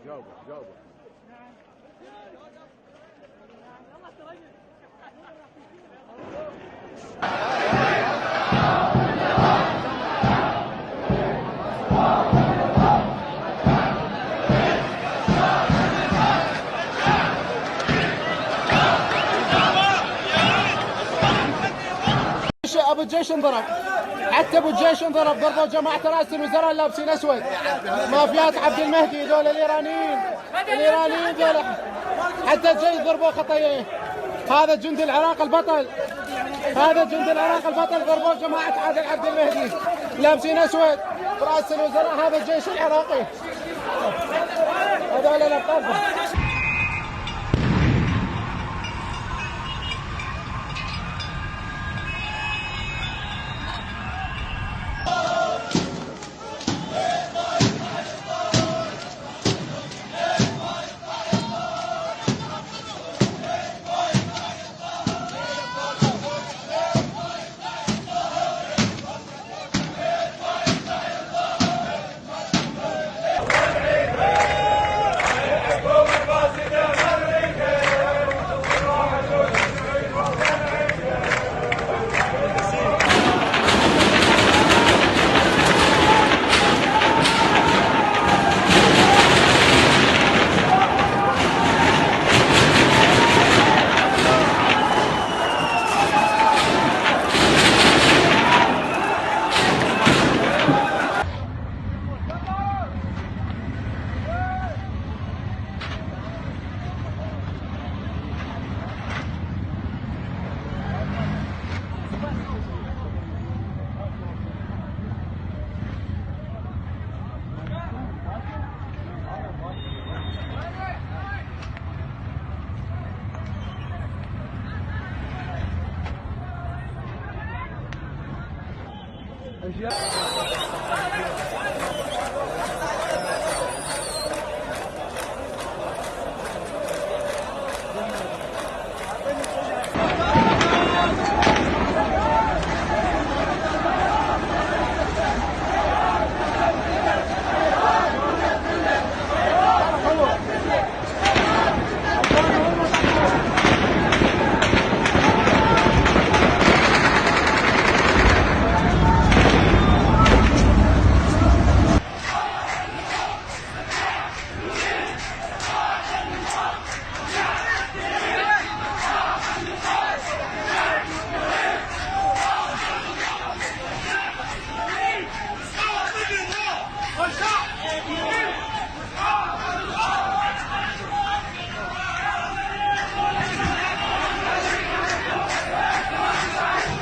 جاوبه جاوبه. ابو الجيش انضرب، حتى ابو الجيش انضرب، ضربوا جماعه رئاسه الوزراء لابسين اسود، مافيات عبد المهدي ذول الايرانيين ذول، حتى الجيش ضربوا خطيه. هذا جند العراق البطل، ضربوا جماعه عبد المهدي لابسين اسود رئاسه الوزراء. هذا الجيش العراقي، هذول الابطال. أشياء